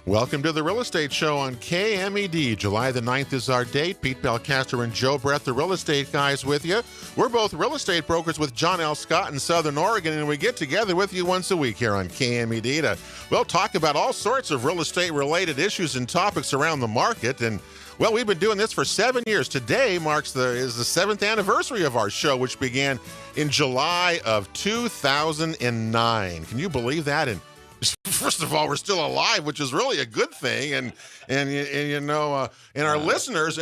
Welcome to the Real Estate Show on KMED. July the 9th is our date. Pete Belcaster and Joe Brett, the real estate guys, with you. We're both real estate brokers with John L. Scott in Southern Oregon, and we get together with you once a week here on KMED to, well, talk about all sorts of real estate-related issues and topics around the market. And, well, we've been doing this for 7 years. Today is the 7th anniversary of our show, which began in July of 2009. Can you believe that? And first of all, we're still alive, which is really a good thing, and our listeners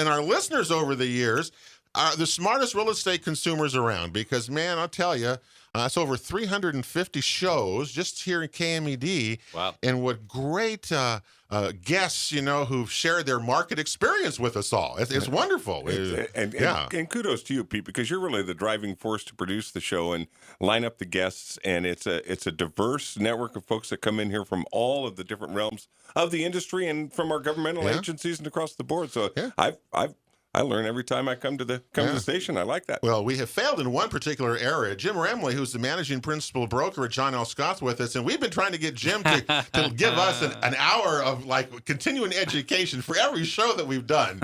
over the years are the smartest real estate consumers around. Because, man, I'll tell you, it's over 350 shows just here in KMED. Wow! And what great guests, who've shared their market experience with us all. It's wonderful. And kudos to you, Pete, because you're really the driving force to produce the show and line up the guests. And it's a diverse network of folks that come in here from all of the different realms of the industry and from our governmental agencies and across the board. So I learn every time I come to the station. I like that. Well, we have failed in one particular area. Jim Remley, who's the managing principal broker at John L. Scott's with us, and we've been trying to get Jim to give us an hour of continuing education for every show that we've done.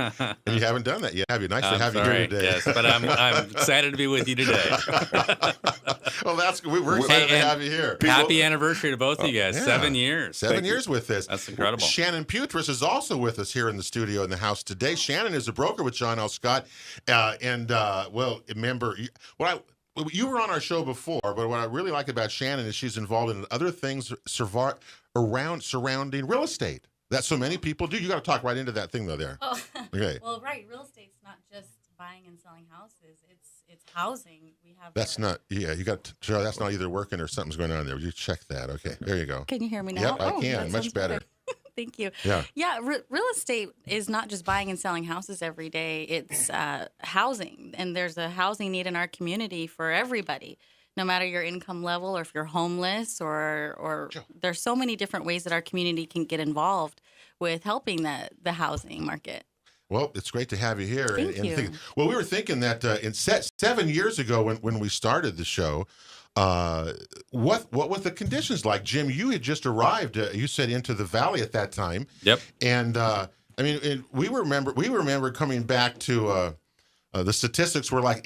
And you haven't done that yet, have you? Nice to have you here today. Yes, but I'm excited to be with you today. Well, that's good. We're excited to have you here. Happy anniversary to both of you guys. 7 years. 7 years with this. That's incredible. Shannon Putris is also with us here in the studio in the house today. Shannon is a broker with John L. Scott, remember, you were on our show before, but what I really like about Shannon is she's involved in other things surrounding real estate that so many people do. You got to talk right into that thing though there. Oh. Okay. Well, right, real estate's not just buying and selling houses. It's housing. We have. That's not. Yeah, you got. Joe, that's not either working or something's going on there. You check that. Okay, there you go. Can you hear me now? Yep, I can. Much better. Thank you. Yeah. Yeah. Real estate is not just buying and selling houses every day. It's housing, and there's a housing need in our community for everybody, no matter your income level or if you're homeless or there's so many different ways that our community can get involved with helping the housing market. Well, it's great to have you here. Thank you. We were thinking that 7 years ago when we started the show, what was the conditions like? Jim, you had just arrived, you said, into the valley at that time. Yep. And we remember coming back to the statistics were like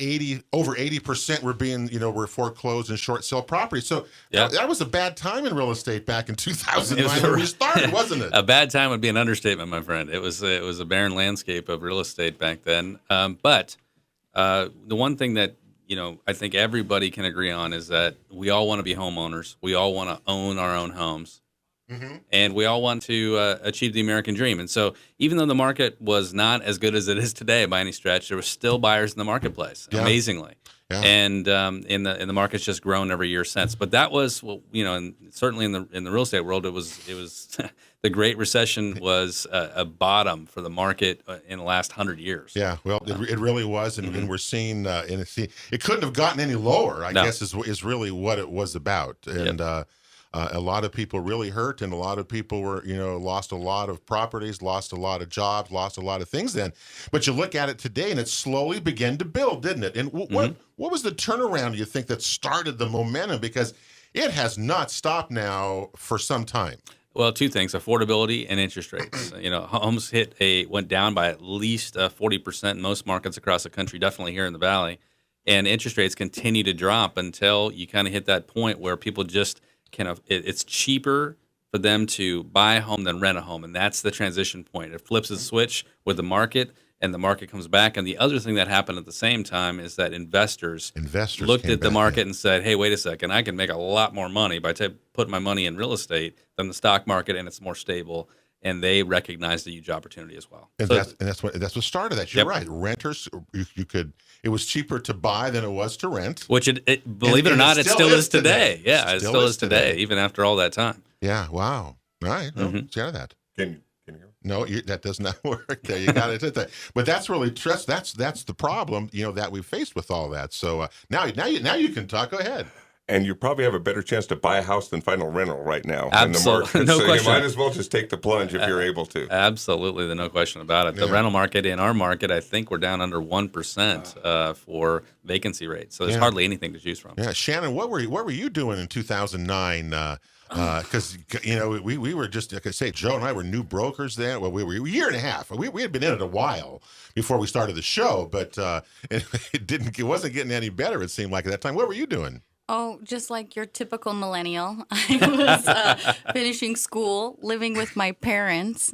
over 80% were foreclosed and short sale properties. So that was a bad time in real estate back in 2009 when we started, wasn't it? A bad time would be an understatement, my friend. It was a barren landscape of real estate back then. But the one thing that I think everybody can agree on is that we all want to be homeowners. We all want to own our own homes. Mm-hmm. And we all want to achieve the American dream. And so even though the market was not as good as it is today by any stretch, there were still buyers in the marketplace, amazingly. Yeah. And in the market's just grown every year since. But that was, and certainly in the real estate world, it was the Great Recession was a bottom for the market in the last 100 years. Yeah, well, it really was, and we're seeing, it couldn't have gotten any lower, I guess, is really what it was about. And a lot of people really hurt, and a lot of people were, lost a lot of properties, lost a lot of jobs, lost a lot of things then. But you look at it today, and it slowly began to build, didn't it? And what was the turnaround, you think, that started the momentum? Because it has not stopped now for some time. Well, two things: affordability and interest rates. Homes went down by at least 40% in most markets across the country, definitely here in the Valley, and interest rates continue to drop until you kind of hit that point where people just it's cheaper for them to buy a home than rent a home, and that's the transition point. It flips a switch with the market, and the market comes back. And the other thing that happened at the same time is that investors looked at the market and said, hey, wait a second, I can make a lot more money by putting my money in real estate than the stock market, and it's more stable. And they recognized the huge opportunity as well. And that's what started that. You're right. Renters, it was cheaper to buy than it was to rent. Which, believe it or not, it still is today. Yeah, it still is today, even after all that time. Yeah, wow. All right, see out of that. Can you hear me? No, that does not work. There, you got it. But that's really that's the problem, that we faced with all that. So now you can talk. Go ahead. And you probably have a better chance to buy a house than find a rental right now. Absolutely, no question. You might as well just take the plunge if you're able to. Absolutely, no question about it. The rental market in our market, I think we're down under 1% for vacancy rate. So there's hardly anything to choose from. Yeah, Shannon, what were you doing in 2009? Because we were just, like I say, Joe and I were new brokers then. Well, we were a year and a half. We had been in it a while before we started the show, but it wasn't getting any better. It seemed like at that time. What were you doing? Oh, just like your typical millennial. I was finishing school, living with my parents.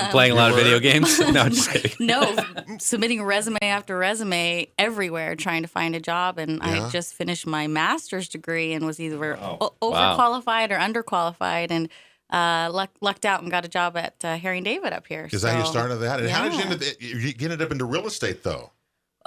Playing a lot of video games? No, I'm just kidding. No, submitting resume after resume everywhere trying to find a job. And I just finished my master's degree and was either overqualified or underqualified, and lucked out and got a job at Harry & David up here. Is that how you started that? And how did you ended up into real estate, though?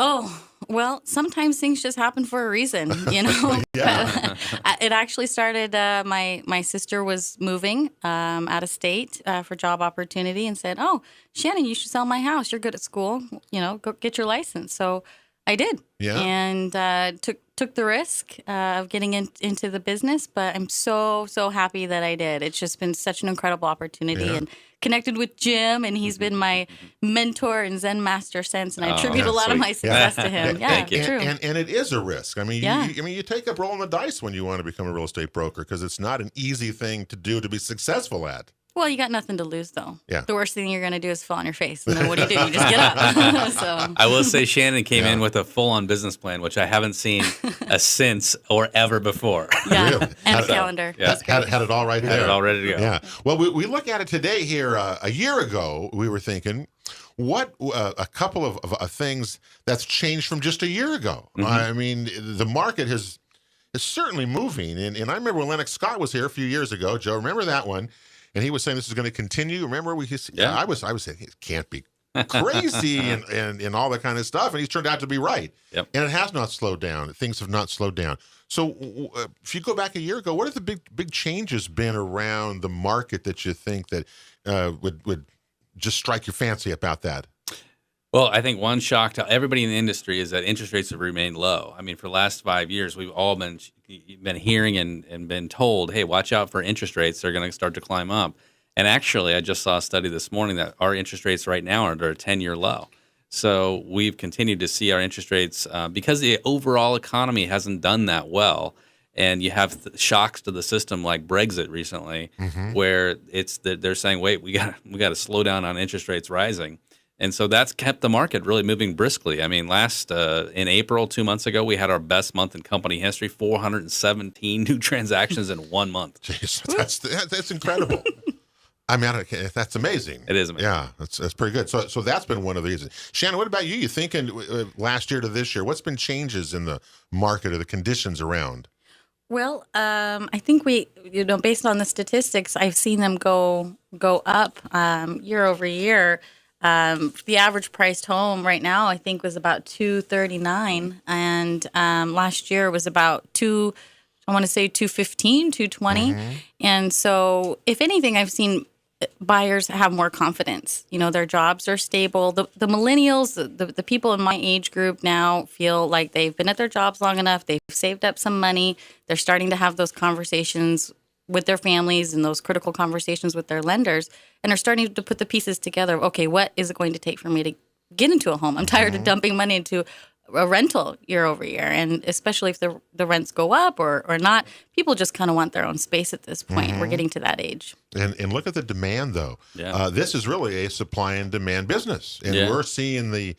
Oh, well, sometimes things just happen for a reason, Yeah. It actually started, my sister was moving out of state for job opportunity and said, "Oh, Shannon, you should sell my house. You're good at school. Go get your license." So I did. Yeah. And took the risk of getting into the business, but I'm so happy that I did. It's just been such an incredible opportunity, and connected with Jim, and he's been my mentor and Zen master since, and I attribute a lot of my success to him. Thank you. True. And it is a risk. I mean, you take up rolling the dice when you want to become a real estate broker, because it's not an easy thing to do to be successful at. Well, you got nothing to lose, though. Yeah. The worst thing you're going to do is fall on your face. And then what do? You just get up. So I will say Shannon came in with a full-on business plan, which I haven't seen since or ever before. yeah, Really? and a calendar. Yeah. That's great. Had it all right there. Had it all ready to go. Yeah. Well, we look at it today here. A year ago, we were thinking, what a couple of things that's changed from just a year ago. I mean, the market is certainly moving. And I remember when Lennox Scott was here a few years ago. Joe, remember that one? And he was saying this is going to continue. Remember, I was saying it can't be crazy and all that kind of stuff. And he's turned out to be right. Yep. And it has not slowed down. Things have not slowed down. So if you go back a year ago, what have the big changes been around the market that you think that would just strike your fancy about that? Well, I think one shock to everybody in the industry is that interest rates have remained low. I mean, for the last 5 years, we've all been hearing and been told, hey, watch out for interest rates. They're going to start to climb up. And actually, I just saw a study this morning that our interest rates right now are at a 10-year low. So we've continued to see our interest rates because the overall economy hasn't done that well. And you have shocks to the system like Brexit recently, where they're saying, wait, we got to slow down on interest rates rising. And so that's kept the market really moving briskly. I mean, in April, 2 months ago, we had our best month in company history, 417 new transactions in 1 month. Jeez, that's incredible. I mean, that's amazing. It is amazing. Yeah, that's pretty good. So that's been one of the reasons. Shannon, what about you? You thinking last year to this year, what's been changes in the market or the conditions around? Well, I think based on the statistics, I've seen them go up year over year. The average priced home right now, I think, was about $239, and last year was about $215, $220. And so, if anything, I've seen buyers have more confidence. Their jobs are stable. The millennials, the people in my age group now feel like they've been at their jobs long enough. They've saved up some money. They're starting to have those conversations with their families and those critical conversations with their lenders, and are starting to put the pieces together. Okay, what is it going to take for me to get into a home? I'm tired of dumping money into a rental year over year, and especially if the rents go up or not, people just kind of want their own space at this point. We're getting to that age. And look at the demand, though. Yeah. This is really a supply and demand business, and we're seeing the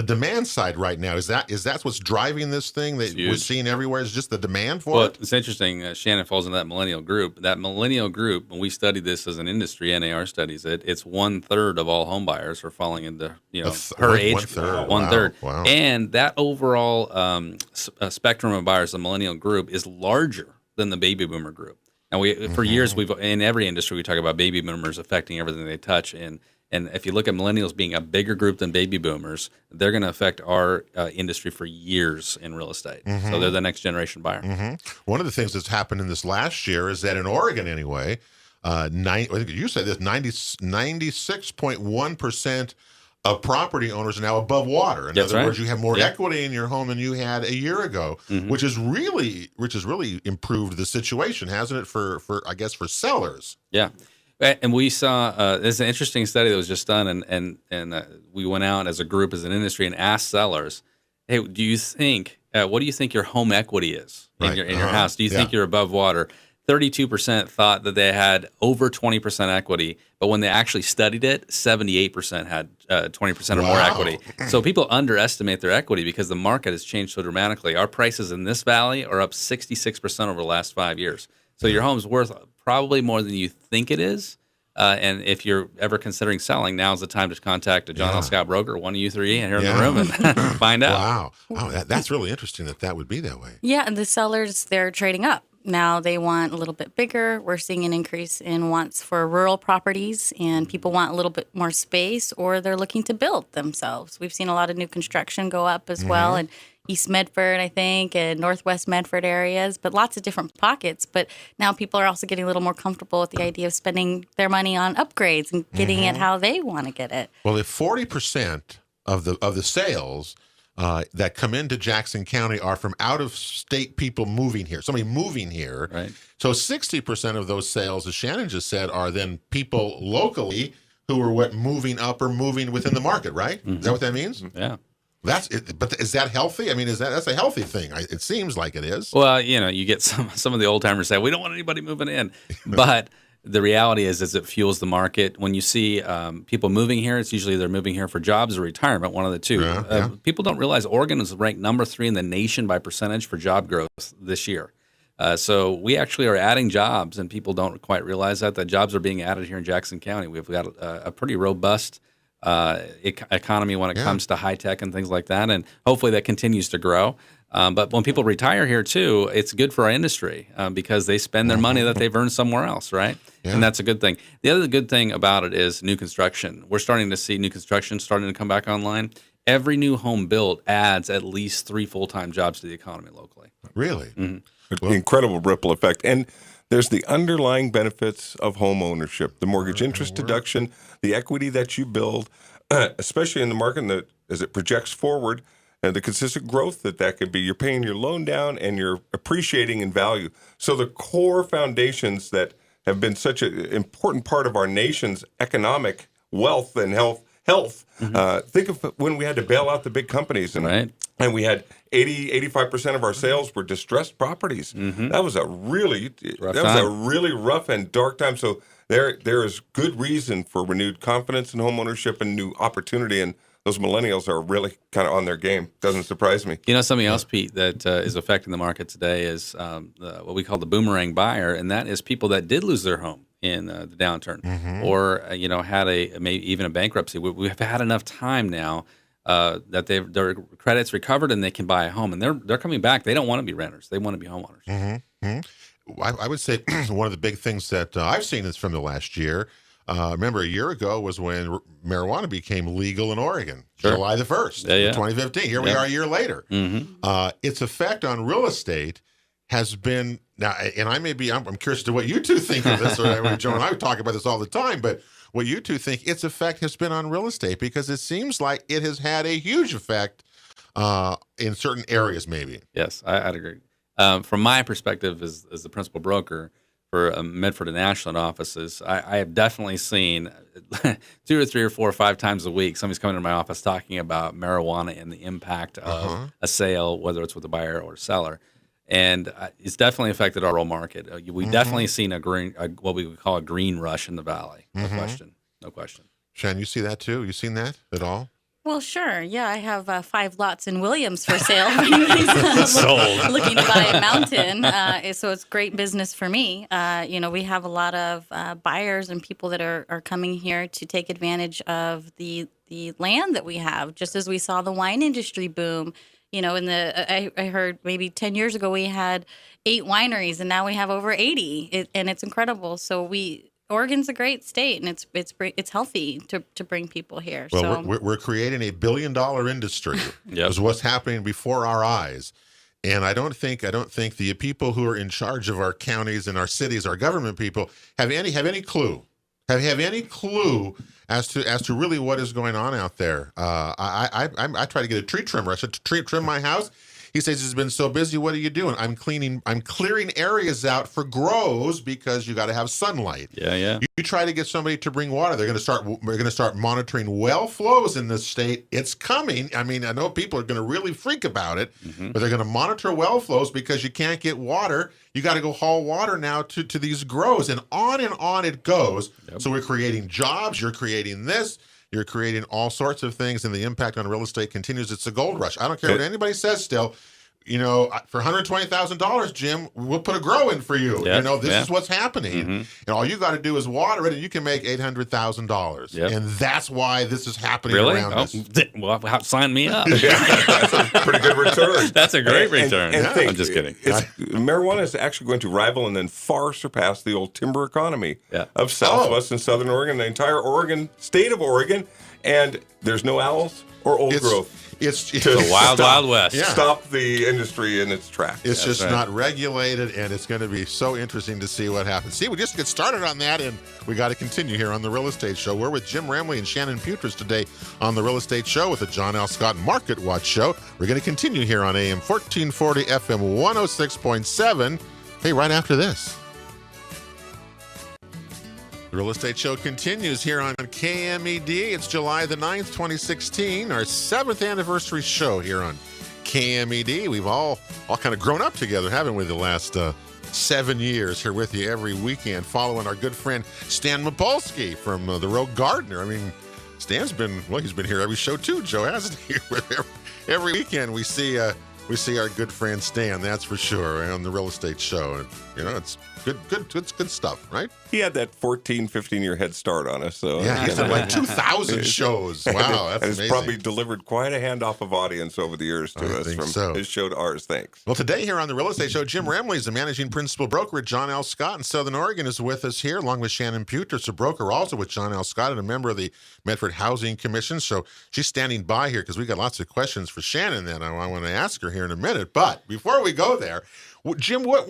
demand side right now. Is that what's driving this thing that we're seeing everywhere? Is just the demand for it? It's interesting. Shannon falls in that millennial group. That millennial group, when we study this as an industry, NAR studies it, it's 1/3 of all home buyers are falling into her age. 1/3. 1/3. Wow. And that overall spectrum of buyers, the millennial group, is larger than the baby boomer group. And for years, in every industry, we talk about baby boomers affecting everything they touch. And if you look at millennials being a bigger group than baby boomers, they're going to affect our industry for years in real estate. So they're the next generation buyer. One of the things that's happened in this last year is that in Oregon, anyway, I think you said this, 96.1% of property owners are now above water. In other words, you have more equity in your home than you had a year ago, which has really improved the situation, hasn't it? For sellers. Yeah. And we saw there's an interesting study that was just done, and we went out as a group, as an industry, and asked sellers, "Hey, what do you think your home equity is in your house? Do you think you're above water?" 32% thought that they had over 20% equity, but when they actually studied it, 78% had 20% or more Wow. equity. So people underestimate their equity because the market has changed so dramatically. Our prices in this valley are up 66% over the last 5 years. So your home's worth probably more than you think it is. And if you're ever considering selling, now's the time to contact a John L. Scott broker, one of you three here in the room, and find out. Wow. Oh, that's really interesting that would be that way. Yeah, and the sellers, they're trading up. Now they want a little bit bigger. We're seeing an increase in wants for rural properties, and people want a little bit more space, or they're looking to build themselves. We've seen a lot of new construction go up as well, and East Medford, I think, and Northwest Medford areas, but lots of different pockets. But now people are also getting a little more comfortable with the idea of spending their money on upgrades and getting it how they want to get it. Well, if 40% of the sales that come into Jackson County are from out-of-state people moving here, somebody moving here, Right. so 60% of those sales, as Shannon just said, are then people locally who are moving up or moving within the market, right? Is that what that means? Yeah. That's it, but is that healthy? I mean, that's a healthy thing? It seems like it is. Well, you get some of the old timers say we don't want anybody moving in, but the reality is it fuels the market. When you see people moving here, it's usually they're moving here for jobs or retirement, one of the two. Yeah. People don't realize Oregon is ranked number 3 in the nation by percentage for job growth this year. So we actually are adding jobs, and people don't quite realize that jobs are being added here in Jackson County. We've got a pretty robust economy when it comes to high tech and things like that, and hopefully that continues to grow. But when people retire here too, it's good for our industry because they spend their money that they've earned somewhere else, right? Yeah. And that's a good thing. The other good thing about it is new construction. We're starting to see new construction starting to come back online. Every new home built adds at least 3 full-time jobs to the economy locally. Really? Well, incredible ripple effect. And there's the underlying benefits of home ownership, the mortgage interest deduction, the equity that you build, especially in the market that as it projects forward, and the consistent growth that could be. You're paying your loan down and you're appreciating in value. So the core foundations that have been such an important part of our nation's economic wealth and health. Think of when we had to bail out the big companies and we had 85% of our sales were distressed properties. That was a really rough and dark time. So there is good reason for renewed confidence in home ownership and new opportunity, and those millennials are really kind of on their game. Doesn't surprise me. Something else, Pete, that is affecting the market today is what we call the boomerang buyer, and that is people that did lose their home in the downturn, or had maybe even a bankruptcy. We've had enough time now that their credit's recovered and they can buy a home, and they're coming back. They don't want to be renters; they want to be homeowners. I would say one of the big things that I've seen is from the last year. Remember, a year ago was when marijuana became legal in Oregon, July the 1st, 2015. Here we are a year later. Its effect on real estate has been now, and I'm curious to what you two think of this. Or Joe and I talk about this all the time, but what you two think its effect has been on real estate, because it seems like it has had a huge effect in certain areas, maybe. Yes, I'd agree. From my perspective as the principal broker for Medford and Ashland offices, I have definitely seen 2 or 3 or 4 or 5 times a week somebody's coming to my office talking about marijuana and the impact of a sale, whether it's with a buyer or a seller. And it's definitely affected our rural market. We've definitely seen what we would call a green rush in the valley. No question. Shan, you see that too? You seen that at all? Well, sure. Yeah, I have 5 lots in Williams for sale. If anybody's looking to buy a mountain, so it's great business for me. We have a lot of buyers and people that are coming here to take advantage of the land that we have. Just as we saw the wine industry boom, I heard maybe 10 years ago we had 8 wineries, and now we have over 80, and it's incredible. So Oregon's a great state, and it's healthy to bring people here. Well, so we're creating a $1 billion industry. Is what's happening before our eyes, and I don't think the people who are in charge of our counties and our cities, our government people, have any clue. Have any clue as to really what is going on out there? I try to get a tree trimmer. I said to trim my house. He says he's been so busy. What are you doing? I'm clearing areas out for grows because you got to have sunlight. Yeah. You try to get somebody to bring water. We're going to start monitoring well flows in this state. It's coming. I mean, I know people are going to really freak about it, but they're going to monitor well flows because you can't get water. You got to go haul water now to these grows, and on it goes. Yep. So we're creating jobs. You're creating this. You're creating all sorts of things, and the impact on real estate continues. It's a gold rush. I don't care what anybody says still. You know, for $120,000, Jim, we'll put a grow in for you. Yep. You know, this is what's happening. And all you got to do is water it, and you can make $800,000. Yep. And that's why this is happening around us. Well, sign me up. That's a pretty good return. That's a great return. And I'm just kidding. Marijuana is actually going to rival and then far surpass the old timber economy of Southwest and Southern Oregon, the entire state of Oregon. And there's no owls or old growth. It's the wild west. Yeah. Stop the industry in its tracks. It's just not regulated, and it's going to be so interesting to see what happens. See, we just get started on that, and we got to continue here on The Real Estate Show. We're with Jim Ramley and Shannon Putras today on The Real Estate Show with the John L. Scott Market Watch Show. We're going to continue here on AM 1440, FM 106.7. Hey, right after this. The Real Estate Show continues here on KMED. It's July the 9th, 2016, our 7th anniversary show here on KMED. We've all kind of grown up together, haven't we, the last 7 years here with you every weekend, following our good friend Stan Mapolsky from the Rogue Gardener. I mean, Stan's he's been here every show too, Joe, hasn't he? Every weekend we see our good friend Stan, that's for sure, on the Real Estate Show. And, you know, it's good stuff, right? He had that 14, 15-year head start on us. So yeah, he's done like 2,000 shows. Wow, that's amazing. He's probably delivered quite a handoff of audience over the years to us from his show to ours. Thanks. Well, today here on The Real Estate Show, Jim Ramley is the managing principal broker at John L. Scott in Southern Oregon, is with us here, along with Shannon Putras, a broker also with John L. Scott and a member of the Medford Housing Commission. So she's standing by here because we got lots of questions for Shannon that I want to ask her here in a minute. But before we go there, Jim, what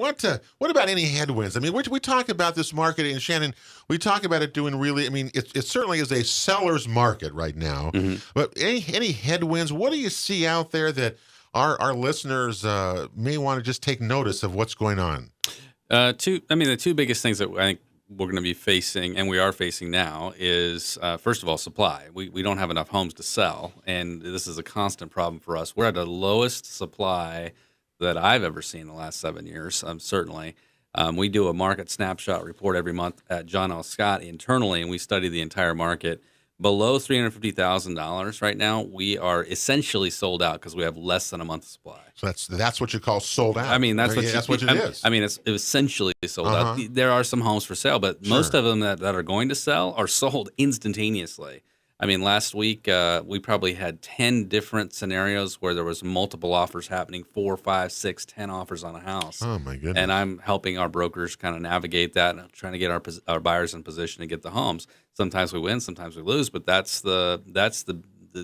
about any headwinds? I mean, we talk about this market, and Shannon, we talk about it doing really. I mean, it certainly is a seller's market right now. But any headwinds? What do you see out there that our listeners may want to just take notice of what's going on? The two biggest things that I think we're going to be facing, and we are facing now, is first of all, supply. We don't have enough homes to sell, and this is a constant problem for us. We're at the lowest supply that I've ever seen in the last 7 years, certainly. We do a market snapshot report every month at John L. Scott internally, and we study the entire market. Below $350,000 right now, we are essentially sold out because we have less than a month's supply. So that's what you call sold out. I mean, that's what it is. I mean, it's essentially sold out. There are some homes for sale, but most of them that are going to sell are sold instantaneously. I mean, last week we probably had 10 different scenarios where there was multiple offers happening, 4, 5, 6, 10 offers on a house. Oh, my goodness. And I'm helping our brokers kind of navigate that and trying to get our buyers in position to get the homes. Sometimes we win, sometimes we lose, but that's the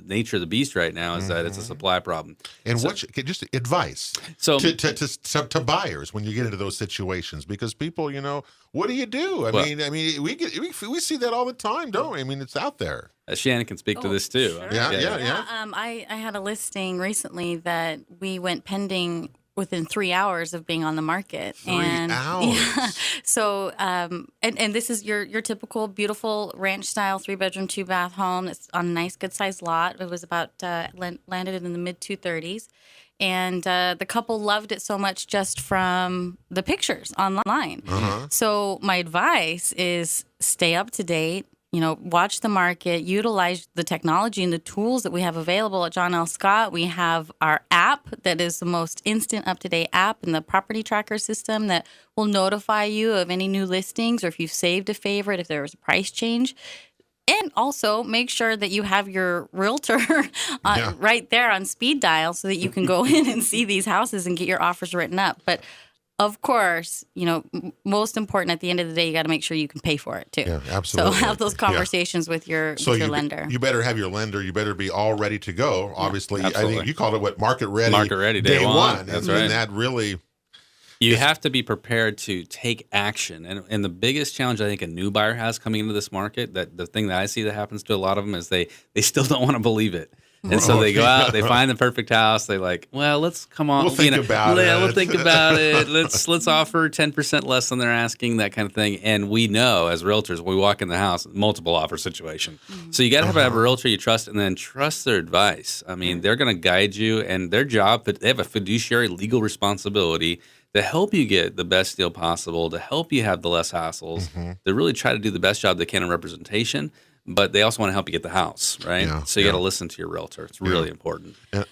nature of the beast right now, is that it's a supply problem. And just advice to buyers when you get into those situations, because people, you know, what do you do? I mean, we see that all the time, don't we? I mean, it's out there. Shannon can speak to this too. Sure. Yeah. I had a listing recently that we went pending within 3 hours of being on the market. 3 hours. Yeah. So, and this is your typical beautiful ranch style 3-bedroom, 2-bath home. It's on a nice, good sized lot. It was about landed in the mid 230s. And the couple loved it so much just from the pictures online. So my advice is stay up to date. You know, watch the market, utilize the technology and the tools that we have available at John L. Scott. We have our app that is the most instant, up-to-date app in the property tracker system that will notify you of any new listings, or if you've saved a favorite, if there was a price change. And also make sure that you have your realtor right there on speed dial so that you can go in and see these houses and get your offers written up. But of course, you know, most important at the end of the day, you got to make sure you can pay for it too. Yeah, absolutely. So have those conversations with your lender. You better have your lender. You better be all ready to go. Obviously, absolutely. I think you called it market ready. Market ready day one. That's right. And that really. You have to be prepared to take action. And the biggest challenge I think a new buyer has coming into this market, that the thing that I see that happens to a lot of them is they still don't want to believe it. And so they go out, they find the perfect house. They like, well, let's come on. We'll think about it. Yeah, we'll think about it. Let's offer 10% less than they're asking, that kind of thing. And we know as realtors, when we walk in the house, multiple offer situation. So you got to have a realtor you trust, and then trust their advice. I mean, they're going to guide you, and their job, they have a fiduciary legal responsibility to help you get the best deal possible, to help you have the less hassles, to really try to do the best job they can in representation. But they also want to help you get the house, right? Yeah, so you got to listen to your realtor. It's really important. Go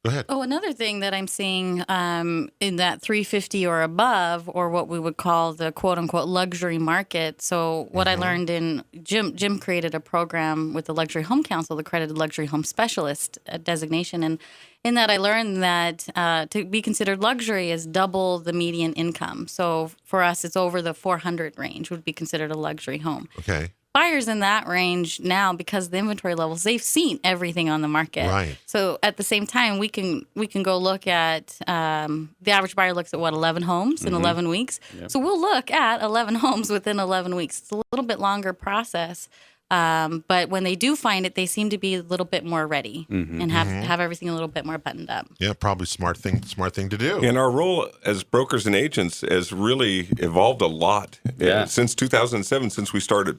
ahead. Oh, another thing that I'm seeing in that 350 or above, or what we would call the quote unquote luxury market. So what I learned in Jim created a program with the Luxury Home Council, the accredited luxury home specialist designation. And in that I learned that to be considered luxury is double the median income. So for us, it's over the 400 range would be considered a luxury home. Okay. Buyers in that range now, because of the inventory levels, they've seen everything on the market. Right. So at the same time, we can go look at the average buyer looks at 11 homes in 11 weeks. Yep. So we'll look at 11 homes within 11 weeks. It's a little bit longer process, but when they do find it, they seem to be a little bit more ready and have everything a little bit more buttoned up. Yeah, probably smart thing to do. And our role as brokers and agents has really evolved a lot since 2007, since we started.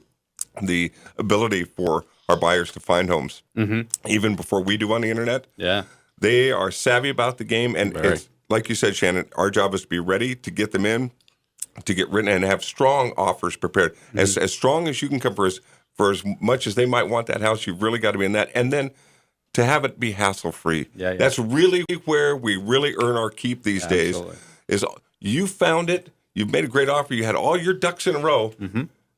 The ability for our buyers to find homes, even before we do on the internet. Yeah, they are savvy about the game, and it's, like you said, Shannon, our job is to be ready to get them in, to get written, and have strong offers prepared, as strong as you can come for as much as they might want that house. You've really got to be in that, and then to have it be hassle free. Yeah. That's really where we really earn our keep these days. Is you found it, you've made a great offer, you had all your ducks in a row.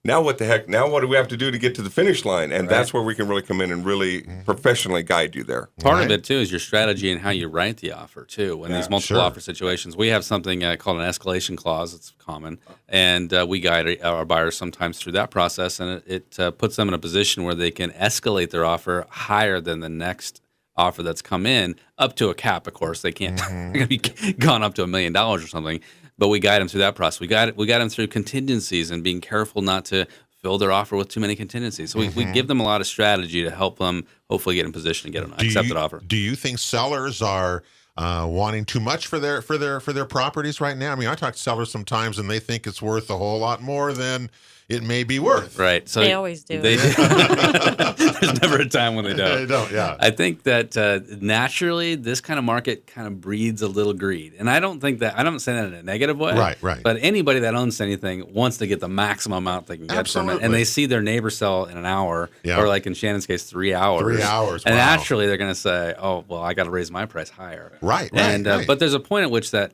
Now what the heck? Now what do we have to do to get to the finish line? And that's where we can really come in and really professionally guide you there. Part of it, too, is your strategy and how you write the offer, too. When these multiple offer situations, we have something called an escalation clause. It's common. And we guide our buyers sometimes through that process. And it puts them in a position where they can escalate their offer higher than the next offer that's come in, up to a cap, of course. They can't be gone up to $1 million or something. But we guide them through that process. We guide them through contingencies and being careful not to fill their offer with too many contingencies. So we give them a lot of strategy to help them hopefully get in position to get an accepted offer. Do you think sellers are wanting too much for their properties right now? I mean, I talk to sellers sometimes, and they think it's worth a whole lot more than it may be worth. Right. So they always do. They do. There's never a time when they don't. They don't, yeah. I think that naturally this kind of market kind of breeds a little greed. And I don't say that in a negative way. Right. But anybody that owns anything wants to get the maximum amount they can get from it. And they see their neighbor sell in an hour, or like in Shannon's case, 3 hours. 3 hours, And wow. naturally they're going to say, oh, well, I got to raise my price higher. Right. But there's a point at which that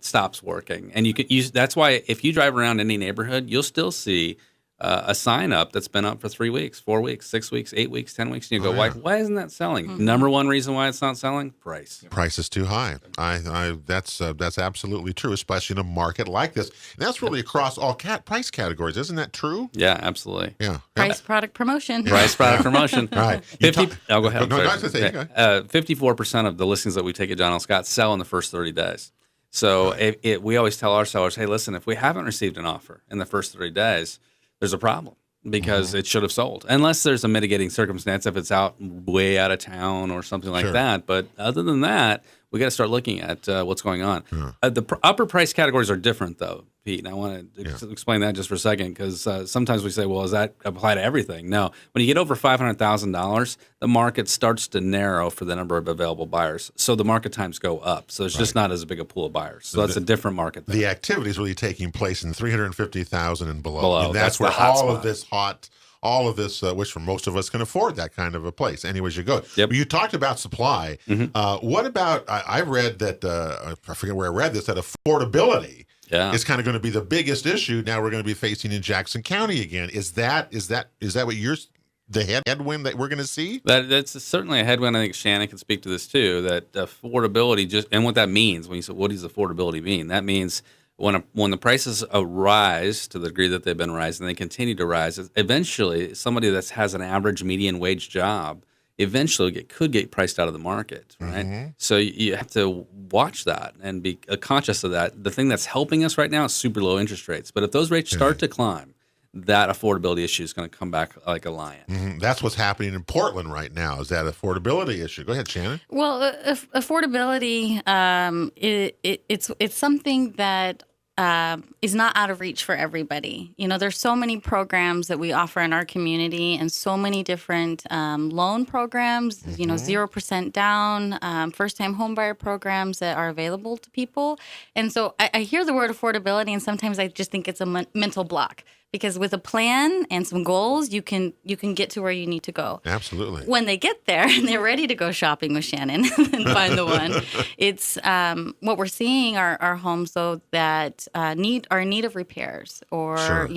stops working. And you can use that's why if you drive around any neighborhood, you'll still see a sign up that's been up for 3 weeks, 4 weeks, 6 weeks, 8 weeks, 10 weeks, and you go, why isn't that selling? Number one reason why it's not selling: price. Price is too high. That's absolutely true, especially in a market like this. And that's really across all price categories, isn't that true? Yeah, absolutely. Yeah. Price, product, promotion. Price, product, promotion. Right. 50. I'll go ahead. No, 54% of the listings that we take at John L. Scott sell in the first 30 days. So we always tell our sellers, hey, listen, if we haven't received an offer in the first 30 days, there's a problem because it should have sold. Unless there's a mitigating circumstance, if it's way out of town or something like that. But other than that, we got to start looking at what's going on. The upper price categories are different, though, Pete. And I want to explain that just for a second, because sometimes we say, well, does that apply to everything? No. When you get over $500,000, the market starts to narrow for the number of available buyers. So the market times go up. So it's just not as big a pool of buyers. So that's a different market. The activity is really taking place in 350,000 and below. And that's where all of this, which for most of us can afford that kind of a place. Anyways you go. Yep. You talked about supply. What about, I read that, I forget where I read this, that affordability is kind of going to be the biggest issue now we're going to be facing in Jackson County again. Is that what the headwind that we're going to see? That's certainly a headwind. I think Shannon can speak to this too, that affordability and what that means. When you say, what does affordability mean? That means when the prices rise to the degree that they've been rising, they continue to rise. Eventually, somebody that has an average median wage job eventually could get priced out of the market, right? So you have to watch that and be conscious of that. The thing that's helping us right now is super low interest rates. But if those rates start to climb, that affordability issue is going to come back like a lion. Mhm. That's what's happening in Portland right now, is that affordability issue. Go ahead, Shannon. Well, affordability, it's something that is not out of reach for everybody. There's so many programs that we offer in our community, and so many different loan programs. 0% down, first-time homebuyer programs that are available to people. And so I hear the word affordability, and sometimes I just think it's a mental block. Because with a plan and some goals, you can get to where you need to go. Absolutely. When they get there and they're ready to go shopping with Shannon and find the one, it's what we're seeing are homes though that are in need of repairs, or Sure.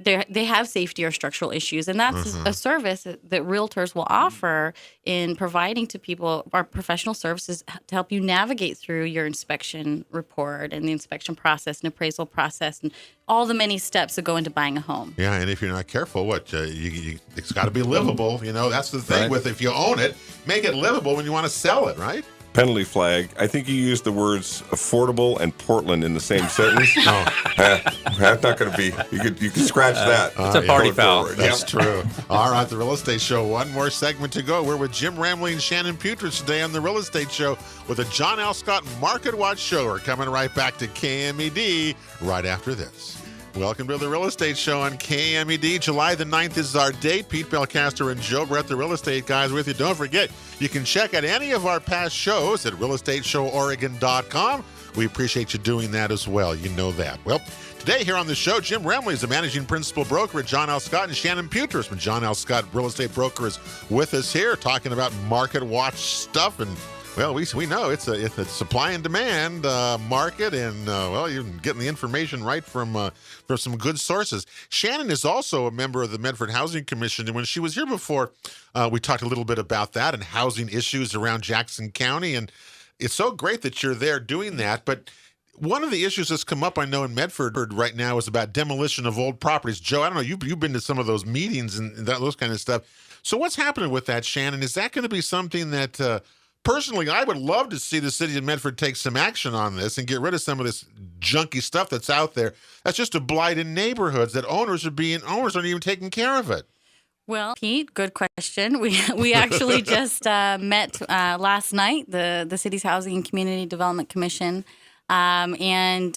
they have safety or structural issues, and that's a service that realtors will offer in providing to people our professional services to help you navigate through your inspection report and the inspection process and appraisal process and all the many steps that go into buying a home. Yeah, and if you're not careful, it's got to be livable. That's the thing Right. with, if you own it, make it livable when you want to sell it, right? Penalty flag. I think you used the words affordable and Portland in the same sentence. That's not going to be. You could scratch that. It's a party going foul. forward. That's true. All right, the Real Estate Show. One more segment to go. We're with Jim Ramley and Shannon Putris today on the Real Estate Show with a John L. Scott Market Watch show. We're coming right back to KMED right after this. Welcome to the Real Estate Show on KMED. July the 9th is our date. Pete Belcaster and Joe Brett, the Real Estate Guys, with you. Don't forget, you can check out any of our past shows at realestateshoworegon.com. We appreciate you doing that as well. You know that. Well, today here on the show, Jim Remley is the managing principal broker at John L. Scott, and Shannon Putris from John L. Scott Real Estate Broker is with us here talking about Market Watch stuff. And well, we know it's a supply and demand market, and you're getting the information right from some good sources. Shannon is also a member of the Medford Housing Commission, and when she was here before, we talked a little bit about that and housing issues around Jackson County, and it's so great that you're there doing that. But one of the issues that's come up, I know, in Medford right now is about demolition of old properties. Joe, I don't know, you've been to some of those meetings and those kind of stuff. So what's happening with that, Shannon? Is that going to be something that personally, I would love to see the city of Medford take some action on this and get rid of some of this junky stuff that's out there? That's just a blight in neighborhoods that owners aren't even taking care of it. Well, Pete, good question. We actually just met last night, the city's Housing and Community Development Commission, and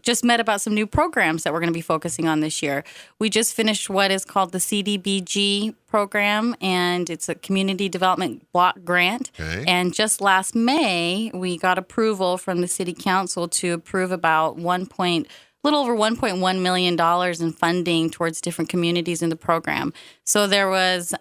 just met about some new programs that we're going to be focusing on this year. We just finished what is called the CDBG program, and it's a community development block grant. Okay. And just last May, we got approval from the city council to approve about little over $1.1 million in funding towards different communities in the program. So there was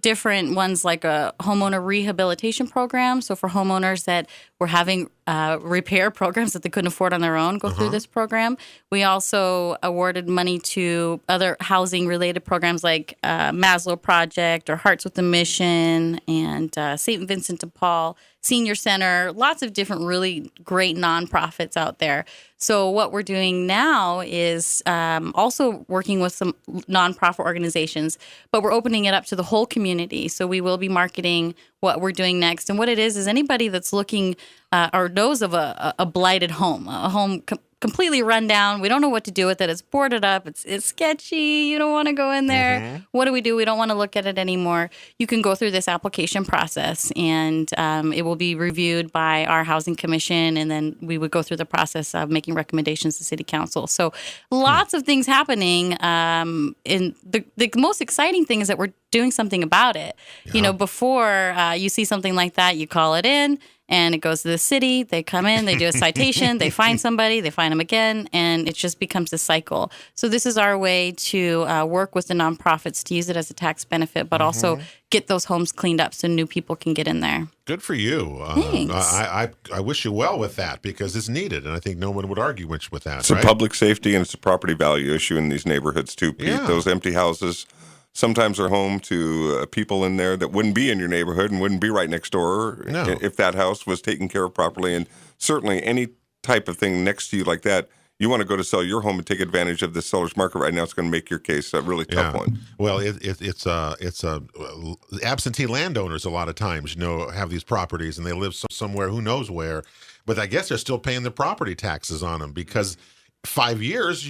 different ones, like a homeowner rehabilitation program. So for homeowners that were having repair programs that they couldn't afford on their own, go through this program. We also awarded money to other housing-related programs like Maslow Project or Hearts with a Mission and St. Vincent de Paul Senior Center, lots of different really great nonprofits out there. So what we're doing now is also working with some nonprofit organizations, but we're opening it up to the whole community. So we will be marketing what we're doing next. And what it is anybody that's looking or knows of a blighted home, a home completely run down. We don't know what to do with it. It's boarded up. It's sketchy. You don't want to go in there. Mm-hmm. What do? We don't want to look at it anymore. You can go through this application process, and it will be reviewed by our housing commission, and then we would go through the process of making recommendations to city council. So lots of things happening. And the most exciting thing is that we're doing something about it. Yeah. Before you see something like that, you call it in. And it goes to the city, they come in, they do a citation, they find somebody, they find them again, and it just becomes a cycle. So this is our way to work with the nonprofits to use it as a tax benefit, but also get those homes cleaned up so new people can get in there. Good for you. Thanks. I wish you well with that because it's needed, and I think no one would argue with that. It's a public safety and it's a property value issue in these neighborhoods too, Pete. Yeah. Those empty houses sometimes are home to people in there that wouldn't be in your neighborhood and wouldn't be right next door if that house was taken care of properly. And certainly any type of thing next to you like that, you want to go to sell your home and take advantage of the seller's market right now. It's going to make your case a really tough one. Well, it's absentee landowners a lot of times, have these properties and they live somewhere, who knows where, but I guess they're still paying the property taxes on them because 5 years,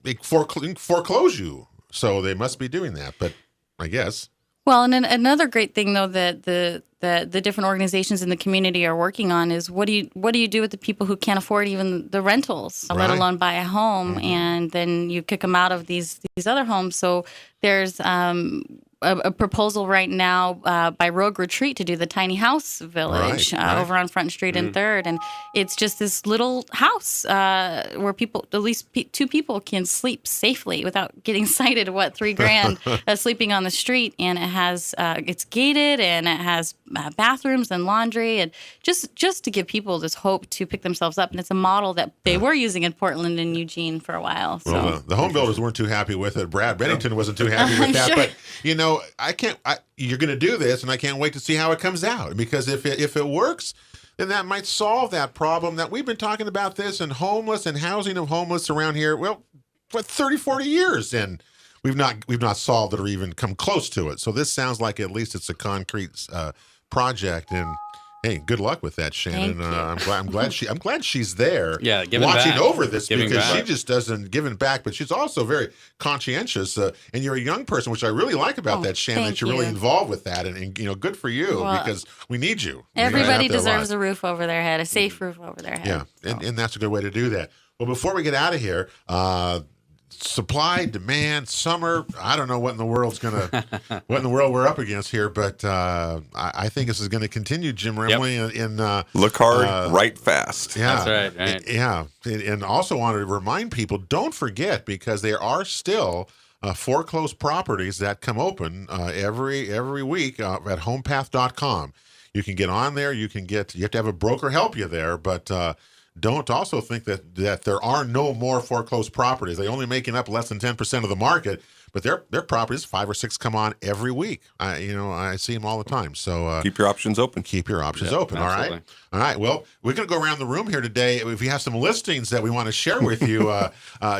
they foreclose you. So they must be doing that. But I guess. Well, and then another great thing, though, that the different organizations in the community are working on is what do you do with the people who can't afford even the rentals, let alone buy a home, and then you kick them out of these other homes. So there's a proposal right now by Rogue Retreat to do the tiny house village over on Front Street and 3rd. And it's just this little house where people, at least two people, can sleep safely without getting cited, $3,000 sleeping on the street. And it has, it's gated, and it has bathrooms and laundry, and just to give people this hope to pick themselves up. And it's a model that they were using in Portland and Eugene for a while. So. Well, the home builders weren't too happy with it. Brad Bennington wasn't too happy with that. Sure. But, you're going to do this, and I can't wait to see how it comes out. Because if it works, then that might solve that problem that we've been talking about this and homeless and housing of homeless around here, well, for 30, 40 years. And we've not solved it or even come close to it. So this sounds like at least it's a concrete project. And hey, good luck with that, Shannon. I'm glad she's there. Yeah, watching over this, giving because back. she just doesn't give it back, but she's also very conscientious. And you're a young person, which I really like about that, Shannon. That you're really involved with that, and good for you, because we need you. Everybody deserves a roof over their head, a safe roof over their head. Yeah, and that's a good way to do that. Well, before we get out of here, supply, demand, summer. I don't know what in the world we're up against here, but I think this is going to continue, Jim Remley. Look hard, write fast. Yeah, that's right. Yeah, and also wanted to remind people, don't forget, because there are still foreclosed properties that come open every week at homepath.com. You can get on there. You have to have a broker help you there, but. Don't also think that there are no more foreclosed properties. They're only making up less than 10% of the market, but their properties, 5 or 6, come on every week. I see them all the time. So keep your options open. Keep your options open. Absolutely. All right. Well, we're going to go around the room here today. If you have some listings that we want to share with you,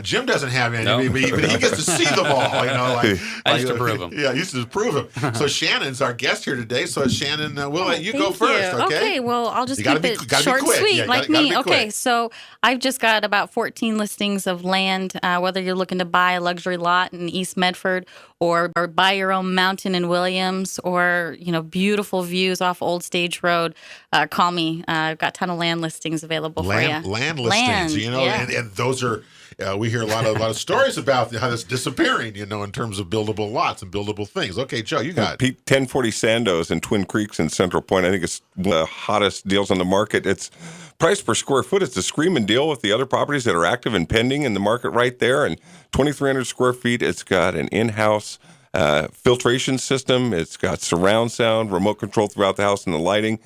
Jim doesn't have any, but he gets to see them all. I used to prove them. Yeah, I used to prove them. So Shannon's our guest here today. So Shannon, we'll let you go first. Okay. Well, I'll just keep it short and sweet, like me. Okay. So I've just got about 14 listings of land. Whether you're looking to buy a luxury lot in East Medford, or buy your own mountain in Williams, or beautiful views off Old Stage Road, call me. I've got a ton of land listings available for you. Land listings, and those are. We hear a lot of stories about how that's disappearing, in terms of buildable lots and buildable things. Okay, Joe, you got Pete, 1040 Sandoz in Twin Creeks in Central Point. I think it's one of the hottest deals on the market. It's price per square foot. It's a screaming deal with the other properties that are active and pending in the market right there. And 2,300 square feet. It's got an in-house filtration system. It's got surround sound, remote control throughout the house, and the lighting.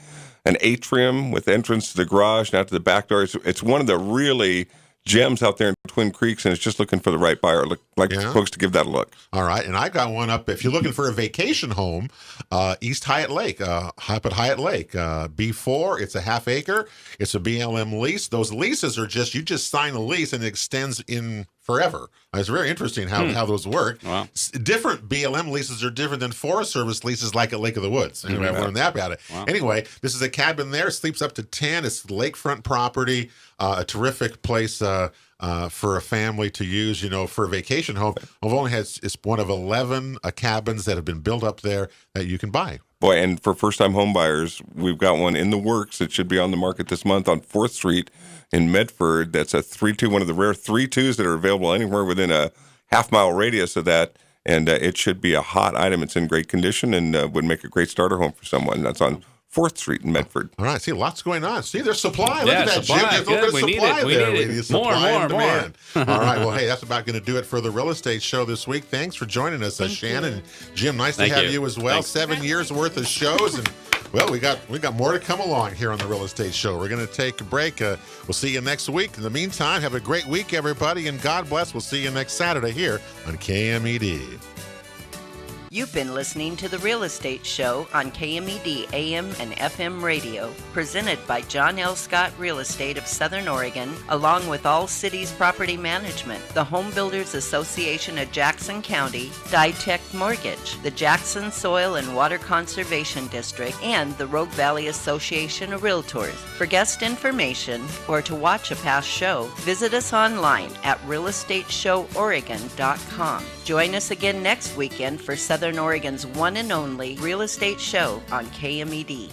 An atrium with entrance to the garage and out to the back door. It's one of the really gems out there in Twin Creeks, and it's just looking for the right buyer. Folks to give that a look. All right, and I got one up. If you're looking for a vacation home, East Hyatt Lake, up at Hyatt Lake, B4. It's a half acre. It's a BLM lease. Those leases are you just sign a lease and it extends in forever. It's very interesting how those work. Wow. Different BLM leases are different than Forest Service leases, like at Lake of the Woods. Anyway, I've learned that about it. Wow. Anyway, this is a cabin there. It sleeps up to 10. It's lakefront property, a terrific place for a family to use, for a vacation home. It's one of 11 cabins that have been built up there that you can buy. Boy, and for first-time home buyers, we've got one in the works. It should be on the market this month on 4th Street in Medford. That's a 3-2, one of the rare 3-2s that are available anywhere within a half-mile radius of that. And it should be a hot item. It's in great condition and would make a great starter home for someone. That's on 4th Street in Medford. All right. See, lots going on. See, there's supply. Look at that, supply. Jim. There's a little bit of supply there. We need it. More. All right. Well, hey, that's about going to do it for the Real Estate Show this week. Thanks for joining us, Shannon. And Jim, nice to have you as well. Thanks. 7 years worth of shows. And, well, we got more to come along here on the Real Estate Show. We're going to take a break. We'll see you next week. In the meantime, have a great week, everybody, and God bless. We'll see you next Saturday here on KMED. You've been listening to The Real Estate Show on KMED AM and FM radio, presented by John L. Scott Real Estate of Southern Oregon, along with All Cities Property Management, the Home Builders Association of Jackson County, Ditech Mortgage, the Jackson Soil and Water Conservation District, and the Rogue Valley Association of Realtors. For guest information or to watch a past show, visit us online at realestateshoworegon.com. Join us again next weekend for Southern Oregon's one and only Real Estate Show on KMED.